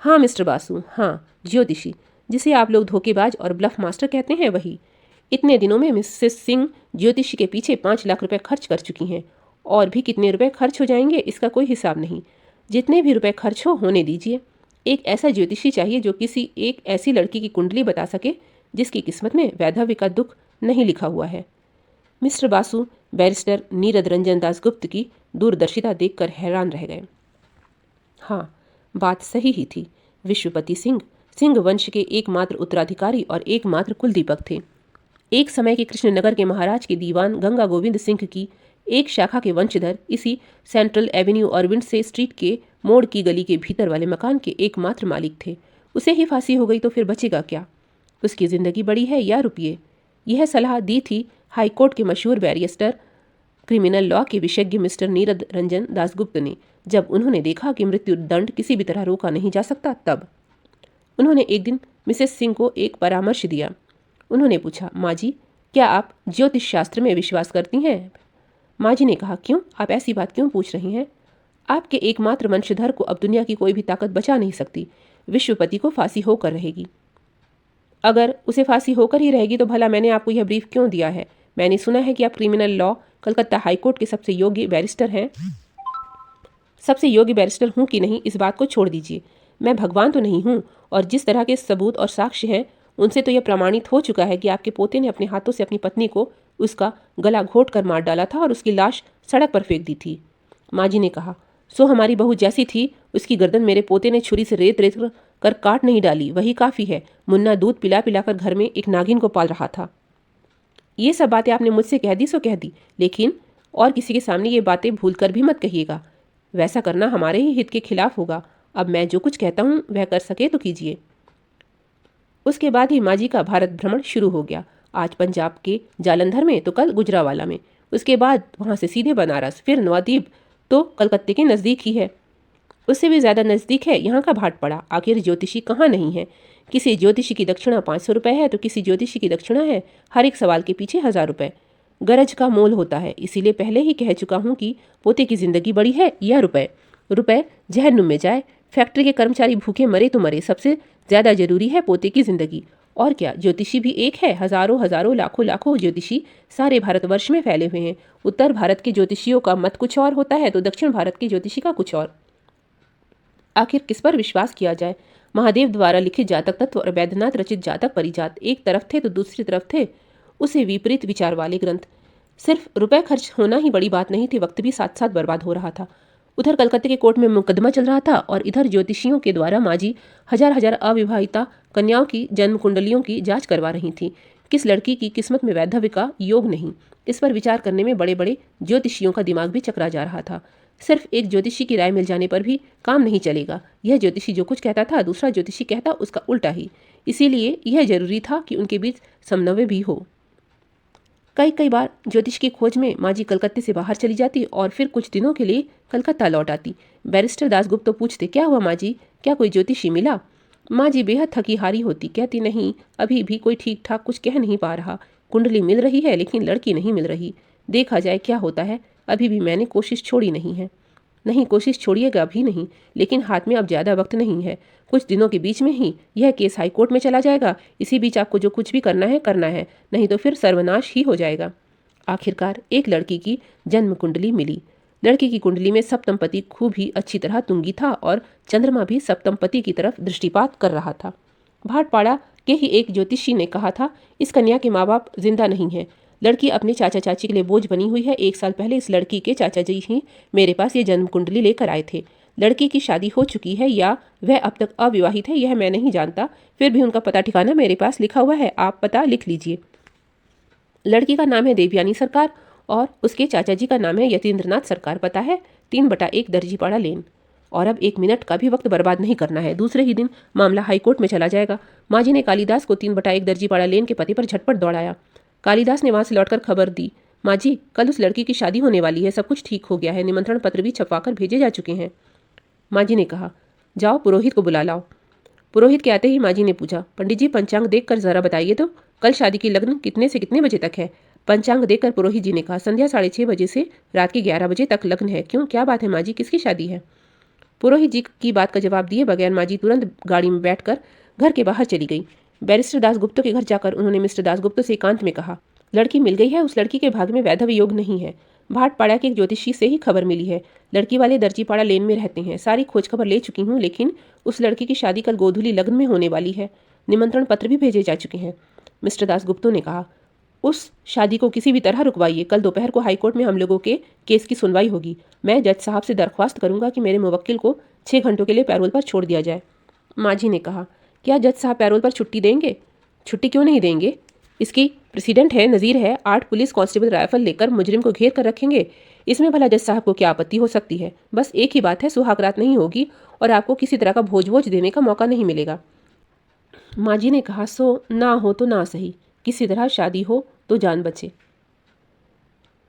हाँ मिस्टर बासु, हाँ, ज्योतिषी, जिसे आप लोग धोखेबाज और ब्लफ मास्टर कहते हैं, वही। इतने दिनों में मिसेस सिंह ज्योतिषी के पीछे 5 लाख रुपए खर्च कर चुकी हैं। और भी कितने रुपए खर्च हो जाएंगे इसका कोई हिसाब नहीं। जितने भी रुपए खर्च हो होने दीजिए। एक ऐसा ज्योतिषी चाहिए जो किसी एक ऐसी लड़की की कुंडली बता सके जिसकी किस्मत में वैधव्य का दुख नहीं लिखा हुआ है। मिस्टर बासु बैरिस्टर नीरद रंजन दासगुप्त की दूरदर्शिता देखकर हैरान रह गए। हाँ, बात सही ही थी। विश्वपति सिंह सिंह वंश के एकमात्र उत्तराधिकारी और एकमात्र कुलदीपक थे। एक समय के कृष्णनगर के महाराज के दीवान गंगा गोविंद सिंह की एक शाखा के वंशधर इसी सेंट्रल एवेन्यू और विंडसे स्ट्रीट के मोड़ की गली के भीतर वाले मकान के एकमात्र मालिक थे। उसे ही फांसी हो गई तो फिर बचेगा क्या? उसकी जिंदगी बड़ी है या रुपये? यह सलाह दी थी हाईकोर्ट के मशहूर बैरिस्टर क्रिमिनल लॉ के विशेषज्ञ मिस्टर नीरद रंजन दासगुप्त ने, जब उन्होंने देखा कि मृत्यु दंड किसी भी तरह रोका नहीं जा सकता। तब उन्होंने एक दिन मिसेस सिंह को एक परामर्श दिया। उन्होंने पूछा, माँ जी, क्या आप ज्योतिष शास्त्र में विश्वास करती हैं? माँ जी ने कहा, क्यों? आप ऐसी बात क्यों पूछ रही हैं? आपके एकमात्र वंशधर को अब दुनिया की कोई भी ताकत बचा नहीं सकती। विश्वपति को फांसी होकर रहेगी। अगर उसे फांसी होकर ही रहेगी तो भला मैंने आपको यह ब्रीफ क्यों दिया है? मैंने सुना है कि आप क्रिमिनल लॉ कलकत्ता हाईकोर्ट के सबसे योग्य बैरिस्टर हैं। सबसे योग्य बैरिस्टर हूँ कि नहीं इस बात को छोड़ दीजिए। मैं भगवान तो नहीं हूँ, और जिस तरह के सबूत और साक्ष्य हैं उनसे तो यह प्रमाणित हो चुका है कि आपके पोते ने अपने हाथों से अपनी पत्नी को उसका गला घोट कर मार डाला था और उसकी लाश सड़क पर फेंक दी थी। माँ जी ने कहा, सो हमारी बहू जैसी थी उसकी गर्दन मेरे पोते ने छुरी से रेत रेत कर काट नहीं डाली, वही काफ़ी है। मुन्ना दूध पिला पिलाकर घर में एक नागिन को पाल रहा था। ये सब बातें आपने मुझसे कह दी सो कह दी, लेकिन और किसी के सामने ये बातें भूल कर भी मत कहिएगा। वैसा करना हमारे ही हित के खिलाफ होगा। अब मैं जो कुछ कहता हूँ वह कर सके तो कीजिए। उसके बाद ही माँ जी का भारत भ्रमण शुरू हो गया। आज पंजाब के जालंधर में तो कल गुजरावाला में, उसके बाद वहाँ से सीधे बनारस, फिर नवाद्वीप तो कलकत्ते के नज़दीक ही है। उससे भी ज़्यादा नज़दीक है यहाँ का भाटपड़ा। आखिर ज्योतिषी कहाँ नहीं है? किसी ज्योतिषी की दक्षिणा 500 रुपये है तो किसी ज्योतिषी की दक्षिणा है हर एक सवाल के पीछे 1000 रुपये। गरज का मोल होता है। इसीलिए पहले ही कह चुका हूँ कि पोते की जिंदगी बड़ी है या रुपये। रुपये जहन्नुम में जाए, फैक्ट्री के कर्मचारी भूखे मरे तो मरे, सबसे ज़्यादा जरूरी है पोते की जिंदगी। और क्या, ज्योतिषी भी एक है? हजारों हजारों लाखों लाखों ज्योतिषी सारे भारतवर्ष में फैले हुए हैं। उत्तर भारत के ज्योतिषियों का मत कुछ और होता है तो दक्षिण भारत के ज्योतिषी का कुछ और। आखिर किस पर विश्वास किया जाए? महादेव द्वारा लिखित जातक तत्व और वैद्यनाथ रचित जातक परिजात एक तरफ थे तो दूसरी तरफ थे उसे विपरीत विचार वाले ग्रंथ। सिर्फ रुपए खर्च होना ही बड़ी बात नहीं थी, वक्त भी साथ साथ बर्बाद हो रहा था। उधर कलकत्ते के कोर्ट में मुकदमा चल रहा था और इधर ज्योतिषियों के द्वारा माँ जी हजार हजार अविवाहिता कन्याओं की जन्म कुंडलियों की जांच करवा रही थी। किस लड़की की किस्मत में वैधव्य का योग नहीं, इस पर विचार करने में बड़े बड़े ज्योतिषियों का दिमाग भी चकरा जा रहा था। सिर्फ एक ज्योतिषी की राय मिल जाने पर भी काम नहीं चलेगा। यह ज्योतिषी जो कुछ कहता था दूसरा ज्योतिषी कहता उसका उल्टा ही। इसीलिए यह जरूरी था कि उनके बीच समन्वय भी हो। कई बार ज्योतिष की खोज में माँ जी कलकत्ते से बाहर चली जाती और फिर कुछ दिनों के लिए कलकत्ता लौट आती। बैरिस्टर दासगुप्त तो पूछते, क्या हुआ माँ जी, क्या कोई ज्योतिषी मिला? माँ जी बेहद थकी हारी होती, कहती, नहीं, अभी भी कोई ठीक ठाक कुछ कह नहीं पा रहा। कुंडली मिल रही है लेकिन लड़की नहीं मिल रही। देखा जाए क्या होता है। अभी भी मैंने कोशिश छोड़ी नहीं है। नहीं, कोशिश छोड़िएगा भी नहीं, लेकिन हाथ में अब ज़्यादा वक्त नहीं है। कुछ दिनों के बीच में ही यह केस हाईकोर्ट में चला जाएगा। इसी बीच आपको जो कुछ भी करना है, नहीं तो फिर सर्वनाश ही हो जाएगा। आखिरकार एक लड़की की जन्म कुंडली मिली। लड़की की कुंडली में सप्तमपति खूब ही अच्छी तरह तुंगी था और चंद्रमा भी सप्तमपति की तरफ दृष्टिपात कर रहा था। भाटपाड़ा के ही एक ज्योतिषी ने कहा था, इस कन्या के माँ बाप जिंदा नहीं है। लड़की अपने चाचा चाची के लिए बोझ बनी हुई है। 1 साल पहले इस लड़की के चाचा जी ही मेरे पास ये जन्म कुंडली लेकर आए थे। लड़की की शादी हो चुकी है या वह अब तक अविवाहित है यह मैं नहीं जानता, फिर भी उनका पता ठिकाना मेरे पास लिखा हुआ है, आप पता लिख लीजिए। लड़की का नाम है देवयानी सरकार और उसके चाचा जी का नाम है यतीन्द्रनाथ सरकार। पता है 3/1 दर्जीपाड़ा लेन। और अब 1 मिनट का भी वक्त बर्बाद नहीं करना है। दूसरे ही दिन मामला हाईकोर्ट में चला जाएगा। माँ जी ने कालिदास को 3/1 दर्जीपाड़ा लेन के पते पर झटपट दौड़ाया। कालिदास ने वहां से लौटकर खबर दी, माँ जी कल उस लड़की की शादी होने वाली है, सब कुछ ठीक हो गया है, निमंत्रण पत्र भी छपवाकर भेजे जा चुके हैं। माँ जी ने कहा, जाओ पुरोहित को बुला लाओ। पुरोहित के आते ही माँ जी ने पूछा, पंडित जी पंचांग देखकर जरा बताइए तो, कल शादी की लग्न कितने से कितने बजे तक है? पंचांग देखकर पुरोहित जी ने कहा, संध्या 6:30 बजे से रात के 11 बजे तक लग्न है। क्यों, क्या बात है माँ जी, किसकी शादी है? पुरोहित जी की बात का जवाब दिए बगैर माँ जी तुरंत गाड़ी में बैठकर घर के बाहर चली गई। बैरिस्टर दासगुप्त के घर जाकर उन्होंने मिस्टर दासगुप्त से एकांत में कहा, लड़की मिल गई है, उस लड़की के भाग्य में वैधव्य योग नहीं है। भाटपाड़ा के एक ज्योतिषी से ही खबर मिली है। लड़की वाले दर्जीपाड़ा लेन में रहते हैं। सारी खोज खबर ले चुकी हूँ, लेकिन उस लड़की की शादी कल गोधूली लग्न में होने वाली है। निमंत्रण पत्र भी भेजे जा चुके हैं। मिस्टर दासगुप्तों ने कहा, उस शादी को किसी भी तरह रुकवाइए। कल दोपहर को हाईकोर्ट में हम लोगों के केस की सुनवाई होगी। मैं जज साहब से दरख्वास्त करूंगा कि मेरे मुवक्किल को 6 घंटों के लिए पैरोल पर छोड़ दिया जाए। मांझी ने कहा, क्या जज साहब पैरोल पर छुट्टी देंगे? छुट्टी क्यों नहीं देंगे? इसकी प्रेसिडेंट है, नज़ीर है, 8 पुलिस कांस्टेबल राइफल लेकर मुजरिम को घेर कर रखेंगे। इसमें भला जज साहब को क्या आपत्ति हो सकती है? बस एक ही बात है, सुहागरात नहीं होगी और आपको किसी तरह का भोज देने का मौका नहीं मिलेगा। मांझी ने कहा, सो ना हो तो ना सही, किसी तरह शादी हो तो जान बचे।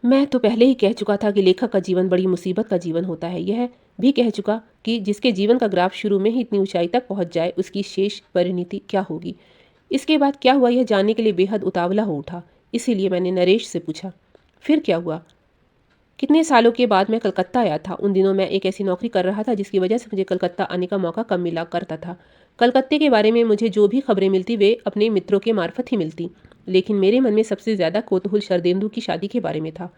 मैं तो पहले ही कह चुका था कि लेखक का जीवन बड़ी मुसीबत का जीवन होता है। यह भी कह चुका कि जिसके जीवन का ग्राफ शुरू में ही इतनी ऊंचाई तक पहुंच जाए उसकी शेष परिणति क्या होगी। इसके बाद क्या हुआ यह जानने के लिए बेहद उतावला हो उठा। इसीलिए मैंने नरेश से पूछा, फिर क्या हुआ? कितने सालों के बाद मैं कलकत्ता आया था। उन दिनों मैं एक ऐसी नौकरी कर रहा था जिसकी वजह से मुझे कलकत्ता आने का मौका कम मिला करता था। कलकत्ते के बारे में मुझे जो भी खबरें मिलती वे अपने मित्रों के मार्फत ही मिलती, लेकिन मेरे मन में सबसे ज़्यादा कौतूहल शरदेंदु की शादी के बारे में था।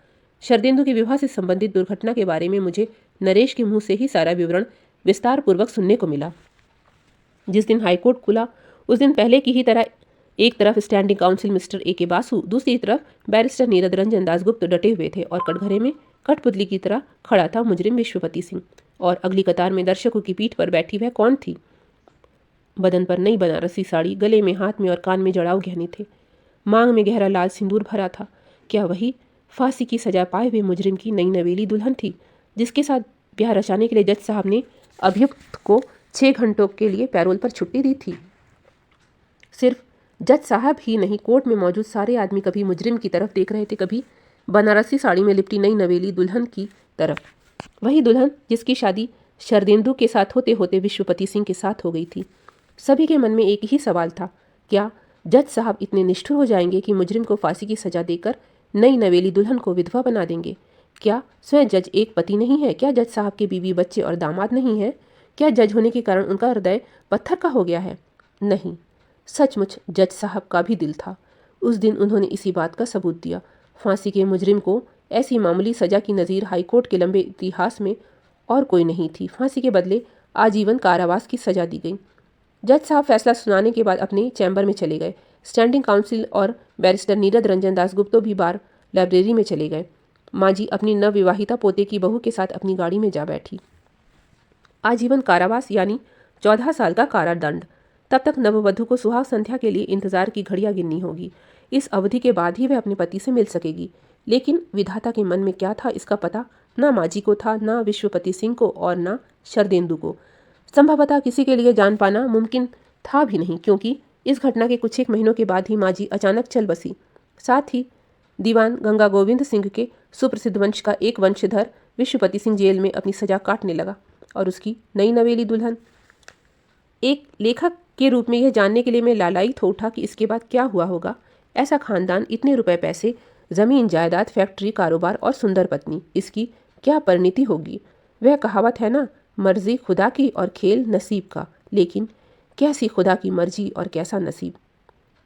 शरदेंदु के विवाह से संबंधित दुर्घटना के बारे में मुझे नरेश के मुंह से ही सारा विवरण विस्तार पूर्वक सुनने को मिला। जिस दिन हाईकोर्ट खुला उस दिन पहले की ही तरह एक तरफ स्टैंडिंग काउंसिल मिस्टर ए के बासु, दूसरी तरफ बैरिस्टर नीरद रंजन दासगुप्त डटे हुए थे और कटघरे में कठपुतली की तरह खड़ा था मुजरिम विश्वपति सिंह। और अगली कतार में दर्शकों की पीठ पर बैठी वह कौन थी? बदन पर नई बनारसी साड़ी, गले में, हाथ में और कान में जड़ाऊ गहने थे, मांग में गहरा लाल सिंदूर भरा था। क्या वही फांसी की सजा पाए हुए मुजरिम की नई नवेली दुल्हन थी जिसके साथ ब्याह रचाने के लिए जज साहब ने अभियुक्त को 6 घंटों के लिए पैरोल पर छुट्टी दी थी? सिर्फ जज साहब ही नहीं, कोर्ट में मौजूद सारे आदमी कभी मुजरिम की तरफ देख रहे थे, कभी बनारसी साड़ी में लिपटी नई नवेली दुल्हन की तरफ। वही दुल्हन जिसकी शादी शरदेंदु के साथ होते होते विश्वपति सिंह के साथ हो गई थी। सभी के मन में एक ही सवाल था, क्या जज साहब इतने निष्ठुर हो जाएंगे कि मुजरिम को फांसी की सजा देकर नई नवेली दुल्हन को विधवा बना देंगे? क्या स्वयं जज एक पति नहीं है? क्या जज साहब के बीवी, बच्चे और दामाद नहीं है? क्या जज होने के कारण उनका हृदय पत्थर का हो गया है? नहीं, सचमुच जज साहब का भी दिल था। उस दिन उन्होंने इसी बात का सबूत दिया। फांसी के मुजरिम को ऐसी मामूली सजा की नज़ीर हाईकोर्ट के लंबे इतिहास में और कोई नहीं थी। फांसी के बदले आजीवन कारावास की सजा दी गई। जज साहब फैसला सुनाने के बाद अपने चैम्बर में चले गए। स्टैंडिंग काउंसिल और बैरिस्टर नीरद रंजन दासगुप्तो भी बार लाइब्रेरी में चले गए। मांझी अपनी नवविवाहिता पोते की बहू के साथ अपनी गाड़ी में जा बैठी। आजीवन कारावास यानी 14 साल का कारादंड। तब तक नववधु को सुहाग संध्या के लिए इंतजार की घड़ियां गिननी होगी। इस अवधि के बाद ही वह अपने पति से मिल सकेगी। लेकिन विधाता के मन में क्या था इसका पता न मांझी को था, न विश्वपति सिंह को और न शरदेंदु को। संभवतः किसी के लिए जान पाना मुमकिन था भी नहीं, क्योंकि इस घटना के कुछ एक महीनों के बाद ही मांझी अचानक चल बसी। साथ ही दीवान गंगा गोविंद सिंह के सुप्रसिद्ध वंश का एक वंशधर विश्वपति सिंह जेल में अपनी सजा काटने लगा और उसकी नई नवेली दुल्हन। एक लेखक के रूप में यह जानने के लिए मैं लालायित हो उठा कि इसके बाद क्या हुआ होगा। ऐसा खानदान, इतने रुपए पैसे, ज़मीन जायदाद, फैक्ट्री, कारोबार और सुंदर पत्नी, इसकी क्या परिणति होगी? वह कहावत है ना, मर्जी खुदा की और खेल नसीब का। लेकिन कैसी खुदा की मर्जी और कैसा नसीब?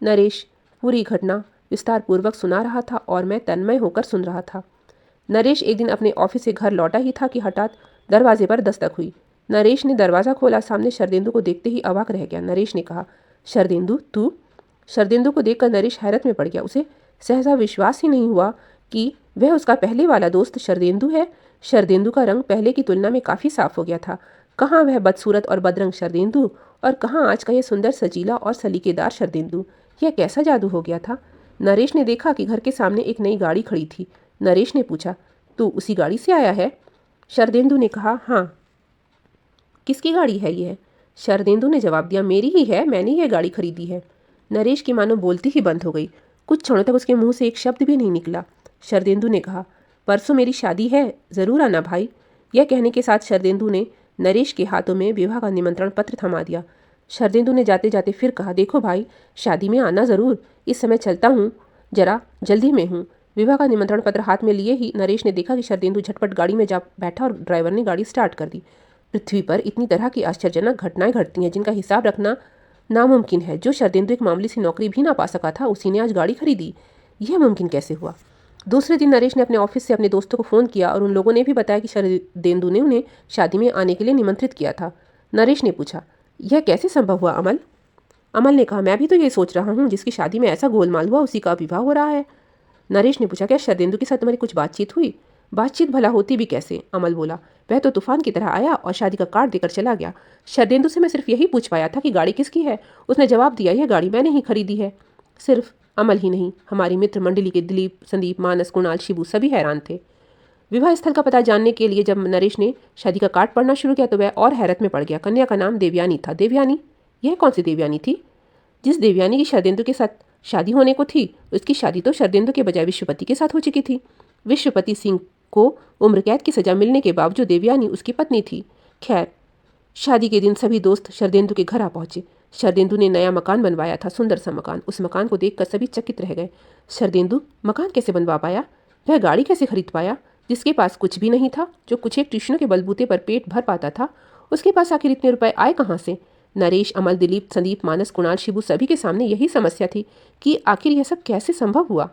नरेश पूरी घटना विस्तार पूर्वक सुना रहा था और मैं तन्मय होकर सुन रहा था। नरेश एक दिन अपने ऑफिस से घर लौटा ही था कि हठात दरवाजे पर दस्तक हुई। नरेश ने दरवाज़ा खोला। सामने शरदेंदु को देखते ही अवाक रह गया। नरेश ने कहा, शरदेंदु तू? शरदेंदु को देखकर नरेश हैरत में पड़ गया। उसे सहसा विश्वास ही नहीं हुआ कि वह उसका पहले वाला दोस्त शरदेंदु है। शरदेंदु का रंग पहले की तुलना में काफ़ी साफ हो गया था। कहाँ वह बदसूरत और बदरंग शरदेंदु और कहाँ आज का यह सुंदर, सजीला और सलीकेदार शरदेंदु। यह कैसा जादू हो गया था? नरेश ने देखा कि घर के सामने एक नई गाड़ी खड़ी थी। नरेश ने पूछा, तू उसी गाड़ी से आया है? शरदेंदु ने कहा, हाँ। किसकी गाड़ी है यह? शरदेंदु ने जवाब दिया, मेरी ही है, मैंने यह गाड़ी खरीदी है। नरेश की मानो बोलती ही बंद हो गई। कुछ क्षणों तक उसके मुंह से एक शब्द भी नहीं निकला। शरदेंदु ने कहा, परसों मेरी शादी है, ज़रूर आना भाई। यह कहने के साथ शरदेंदु ने नरेश के हाथों में विवाह का निमंत्रण पत्र थमा दिया। शरदेंदु ने जाते जाते फिर कहा, देखो भाई, शादी में आना ज़रूर, इस समय चलता हूँ, जरा जल्दी में हूँ। विवाह का निमंत्रण पत्र हाथ में लिए ही नरेश ने देखा कि शरदेंदु झटपट गाड़ी में जा बैठा और ड्राइवर ने गाड़ी स्टार्ट कर दी। पृथ्वी पर इतनी तरह की आश्चर्यजनक घटनाएं घटती हैं जिनका हिसाब रखना नामुमकिन है। जो शरदेंदु एक मामूली सी नौकरी भी ना पा सका था, उसी ने आज गाड़ी खरीदी। यह मुमकिन कैसे हुआ? दूसरे दिन नरेश ने अपने ऑफिस से अपने दोस्तों को फ़ोन किया और उन लोगों ने भी बताया कि शरदेंदु ने उन्हें शादी में आने के लिए निमंत्रित किया था। नरेश ने पूछा, यह कैसे संभव हुआ अमल? अमल ने कहा, मैं भी तो ये सोच रहा हूँ, जिसकी शादी में ऐसा गोलमाल हुआ उसी का विवाह हो रहा है। नरेश ने पूछा, क्या शरदेंदु के साथ तुम्हारी कुछ बातचीत हुई? बातचीत भला होती भी कैसे, अमल बोला। वह तो तूफान की तरह आया और शादी का कार्ड देकर चला गया। शरदेंदु से मैं सिर्फ यही पूछ पाया था कि गाड़ी किसकी है। उसने जवाब दिया, यह गाड़ी मैंने ही खरीदी है। सिर्फ अमल ही नहीं, हमारी मित्र मंडली के दिलीप, संदीप, मानस, कुणाल, शिबू सभी हैरान थे। विवाह स्थल का पता जानने के लिए जब नरेश ने शादी का कार्ड पढ़ना शुरू किया तो वह और हैरत में पड़ गया। कन्या का नाम देवयानी था। देवयानी? यह कौन सी देवयानी थी? जिस देवयानी की शरदेंदु के साथ शादी होने को थी, उसकी शादी तो शरदेंदु के बजाय विश्वपति के साथ हो चुकी थी। विश्वपति सिंह को उम्र कैद की सजा मिलने के बावजूद देवयानी उसकी पत्नी थी। खैर, शादी के दिन सभी दोस्त शरदेंदु के घर आ पहुंचे। शरदेंदु ने नया मकान बनवाया था, सुंदर सा मकान। उस मकान को देखकर सभी चकित रह गए। शरदेंदु मकान कैसे बनवा पाया? वह गाड़ी कैसे खरीद पाया? जिसके पास कुछ भी नहीं था, जो कुछ एक ट्यूशनों के बलबूते पर पेट भर पाता था, उसके पास आखिर इतने रुपए आए कहाँ से? नरेश, अमल, दिलीप, संदीप, मानस, कुणाल, शिबू सभी के सामने यही समस्या थी कि आखिर यह सब कैसे संभव हुआ।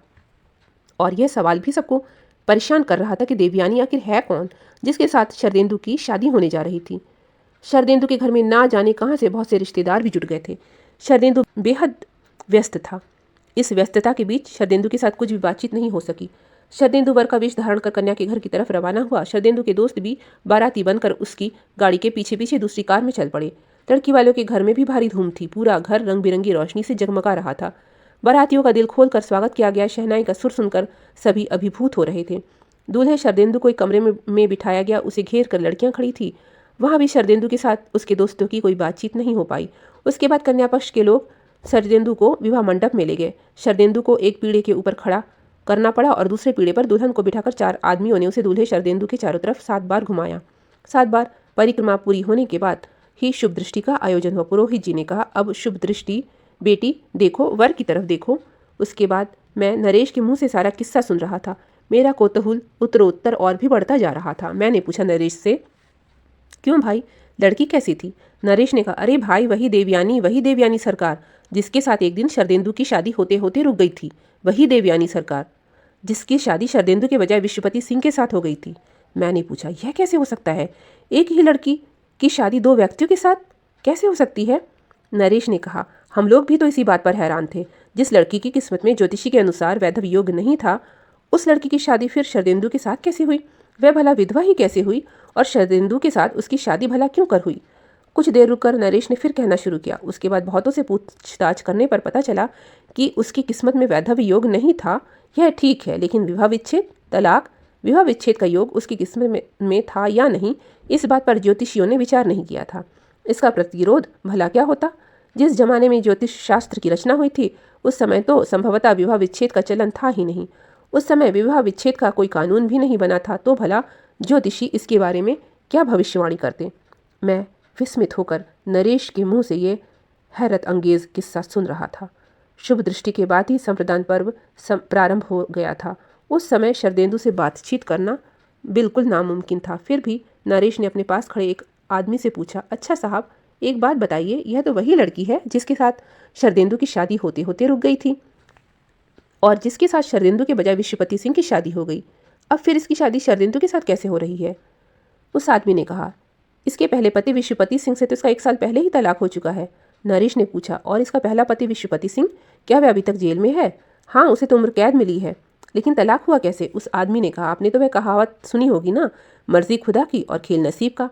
और यह सवाल भी सबको परेशान कर रहा था कि देवयानी आखिर है कौन, जिसके साथ शरदेंदु की शादी होने जा रही थी। शरदेंदु के घर में ना जाने कहाँ से बहुत से रिश्तेदार भी जुट गए थे। शरदेंदु बेहद व्यस्त था। इस व्यस्तता के बीच शरदेंदु के साथ कुछ भी बातचीत नहीं हो सकी। शरदेंदु वर का वेश धारण कर कन्या के घर की तरफ रवाना हुआ। शरदेंदु के दोस्त भी बाराती बनकर उसकी गाड़ी के पीछे पीछे दूसरी कार में चल पड़े। लड़की वालों के घर में भी भारी धूम थी। पूरा घर रंग बिरंगी रोशनी से जगमगा रहा था। बारातियों का दिल खोलकर स्वागत किया गया। शहनाई का सुर सुनकर सभी अभिभूत हो रहे थे। दूल्हे शरदेंदु को एक कमरे में बिठाया गया। उसे घेर कर लड़कियां खड़ी थी। वहां भी शरदेंदु के साथ उसके दोस्तों की कोई बातचीत नहीं हो पाई। उसके बाद कन्या पक्ष के लोग शरदेंदु को विवाह मंडप में ले गए। शरदेंदु को एक पीढ़े के ऊपर खड़ा करना पड़ा और दूसरे पीढ़े पर दुल्हन को बिठाकर 4 आदमियों ने उसे दूल्हे शरदेंदु के चारों तरफ 7 बार घुमाया। 7 बार परिक्रमा पूरी होने के बाद ही शुभ दृष्टि का आयोजन हुआ। पुरोहित जी ने कहा, अब शुभ दृष्टि, बेटी देखो, वर की तरफ देखो। उसके बाद मैं नरेश के मुंह से सारा किस्सा सुन रहा था। मेरा कौतूहल उत्तरोत्तर और भी बढ़ता जा रहा था। मैंने पूछा नरेश से, क्यों भाई, लड़की कैसी थी? नरेश ने कहा, अरे भाई, वही देवयानी सरकार, जिसके साथ एक दिन शरदेंदु की शादी होते होते रुक गई थी। वही देवयानी सरकार, जिसकी शादी शरदेंदु के बजाय विश्वपति सिंह के साथ हो गई थी। मैंने पूछा, यह कैसे हो सकता है? एक ही लड़की की शादी 2 व्यक्तियों के साथ कैसे हो सकती है? नरेश ने कहा, हम लोग भी तो इसी बात पर हैरान थे। जिस लड़की की किस्मत में ज्योतिषी के अनुसार वैधव्य योग नहीं था, उस लड़की की शादी फिर शरदेंदु के साथ कैसे हुई? वह भला विधवा ही कैसे हुई? और शरदेंदु के साथ उसकी शादी भला क्यों कर हुई? कुछ देर रुककर नरेश ने फिर कहना शुरू किया। उसके बाद बहुतों से पूछताछ करने पर पता चला कि उसकी किस्मत में वैधव्य योग नहीं था। यह ठीक है, लेकिन विवाह विच्छेद, तलाक, विवाह विच्छेद का योग उसकी किस्मत में था या नहीं, इस बात पर ज्योतिषियों ने विचार नहीं किया था। इसका प्रतिरोध भला क्या होता? जिस जमाने में ज्योतिष शास्त्र की रचना हुई थी, उस समय तो संभवतः विवाह विच्छेद का चलन था ही नहीं। उस समय विवाह विच्छेद का कोई कानून भी नहीं बना था, तो भला ज्योतिषी इसके बारे में क्या भविष्यवाणी करते? मैं विस्मित होकर नरेश के मुंह से ये हैरत अंगेज किस्सा सुन रहा था। शुभ दृष्टि के बाद ही संप्रदान पर्व प्रारंभ हो गया था। उस समय शरदेंदु से बातचीत करना बिल्कुल नामुमकिन था। फिर भी नरेश ने अपने पास खड़े एक आदमी से पूछा, अच्छा साहब, एक बात बताइए, यह तो वही लड़की है जिसके साथ शरदेंदु की शादी होते होते रुक गई थी और जिसके साथ शरदेंदु के बजाय विश्वपति सिंह की शादी हो गई। अब फिर इसकी शादी शरदेंदु के साथ कैसे हो रही है? उस आदमी ने कहा, इसके पहले पति विश्वपति सिंह से तो इसका 1 साल पहले ही तलाक हो चुका है। नरेश ने पूछा, और इसका पहला पति विश्वपति सिंह, क्या वह अभी तक जेल में है? हाँ, उसे तो उम्र कैद मिली है। लेकिन तलाक हुआ कैसे? उस आदमी ने कहा, आपने तो वह कहावत सुनी होगी ना, मर्जी खुदा की और खेल नसीब का।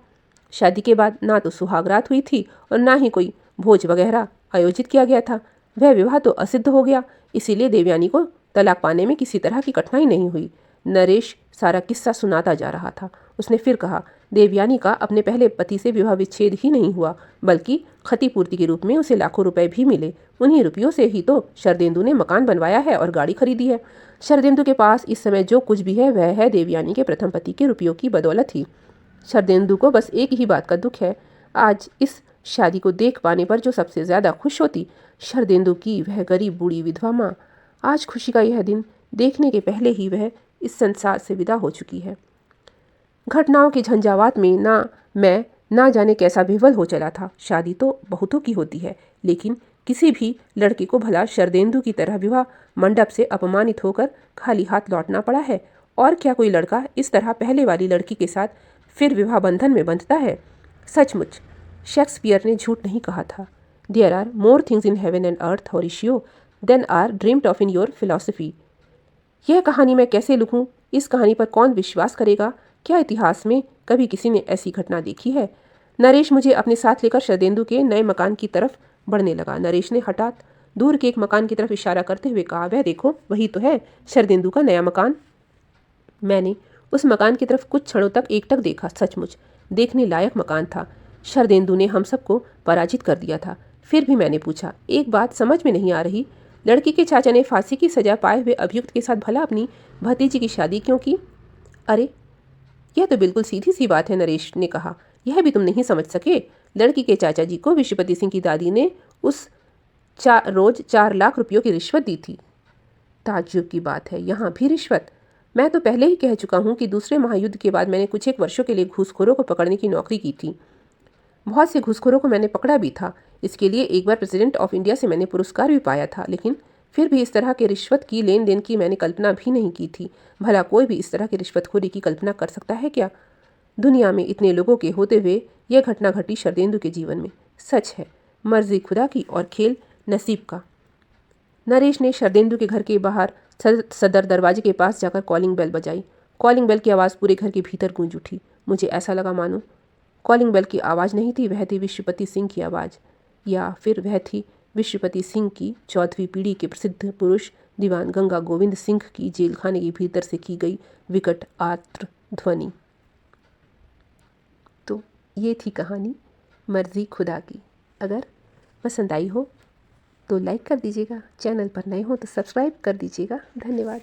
शादी के बाद ना तो सुहागरात हुई थी और ना ही कोई भोज वगैरह आयोजित किया गया था। वह विवाह तो असिद्ध हो गया। इसीलिए देवयानी को तलाक पाने में किसी तरह की कठिनाई नहीं हुई। नरेश सारा किस्सा सुनाता जा रहा था। उसने फिर कहा, देवयानी का अपने पहले पति से विवाह विच्छेद ही नहीं हुआ, बल्कि क्षतिपूर्ति के रूप में उसे लाखों रुपए भी मिले। उन्हीं रुपयों से ही तो शरदेंदु ने मकान बनवाया है और गाड़ी खरीदी है। शरदेंदु के पास इस समय जो कुछ भी है वह है देवयानी के प्रथम पति के रुपयों की बदौलत ही। शरदेंदु को बस एक ही बात का दुख है, आज इस शादी को देख पाने पर जो सबसे ज़्यादा खुश होती, शरदेंदु की वह गरीब बूढ़ी विधवा माँ। आज खुशी का यह दिन देखने के पहले ही वह इस संसार से विदा हो चुकी है। घटनाओं के झंझावात में मैं ना जाने कैसा विह्वल हो चला था। शादी तो बहुतों की होती है, लेकिन किसी भी लड़के को भला शरदेंदु की तरह विवाह मंडप से अपमानित होकर खाली हाथ लौटना पड़ा है? और क्या कोई लड़का इस तरह पहले वाली लड़की के साथ फिर विवाह बंधन में बंधता है? सचमुच शेक्सपियर ने झूठ नहीं कहा था। There are more things in heaven and earth, Horatio, than are dreamed of in your philosophy. यह कहानी मैं कैसे लिखूं? इस कहानी पर कौन विश्वास करेगा? क्या इतिहास में कभी किसी ने ऐसी घटना देखी है? नरेश मुझे अपने साथ लेकर शरदेंदु के नए मकान की तरफ बढ़ने लगा। नरेश ने हठात दूर के एक मकान की तरफ इशारा करते हुए कहा, वह देखो, वही तो है शरदेंदु का नया मकान। मैंने उस मकान की तरफ कुछ क्षणों तक एकटक देखा। सचमुच देखने लायक मकान था। शरदेंदु ने हम सबको पराजित कर दिया था। फिर भी मैंने पूछा, एक बात समझ में नहीं आ रही, लड़की के चाचा ने फांसी की सजा पाए हुए अभियुक्त के साथ भला अपनी भतीजी की शादी क्यों की? अरे, यह तो बिल्कुल सीधी सी बात है, नरेश ने कहा। यह भी तुम नहीं समझ सके? लड़की के चाचा जी को विश्वपति सिंह की दादी ने उस रोज 4 लाख रुपयों की रिश्वत दी थी। ताज्जुब की बात है, यहाँ भी रिश्वत? मैं तो पहले ही कह चुका हूँ कि दूसरे महायुद्ध के बाद मैंने कुछ एक वर्षों के लिए घूसखोरों को पकड़ने की नौकरी की थी। बहुत से घूसखोरों को मैंने पकड़ा भी था। इसके लिए एक बार प्रेसिडेंट ऑफ इंडिया से मैंने पुरस्कार भी पाया था। लेकिन फिर भी इस तरह के रिश्वत की लेन देन की मैंने कल्पना भी नहीं की थी। भला कोई भी इस तरह की रिश्वतखोरी की कल्पना कर सकता है क्या? दुनिया में इतने लोगों के होते हुए यह घटना घटी शरदेंदु के जीवन में। सच है, मर्जी खुदा की और खेल नसीब का। नरेश ने शरदेंदु के घर के बाहर सदर दरवाजे के पास जाकर कॉलिंग बेल बजाई। कॉलिंग बेल की आवाज़ पूरे घर के भीतर गूंज उठी। मुझे ऐसा लगा मानो कॉलिंग बेल की आवाज़ नहीं थी, वह थी विश्वपति सिंह की आवाज़, या फिर वह थी विश्वपति सिंह की 4वीं पीढ़ी के प्रसिद्ध पुरुष दीवान गंगा गोविंद सिंह की जेलखाने के भीतर से की गई विकट आर्द्र ध्वनि। तो ये थी कहानी मर्जी खुदा की। अगर पसंद आई हो तो लाइक कर दीजिएगा, चैनल पर नए हो तो सब्सक्राइब कर दीजिएगा। धन्यवाद।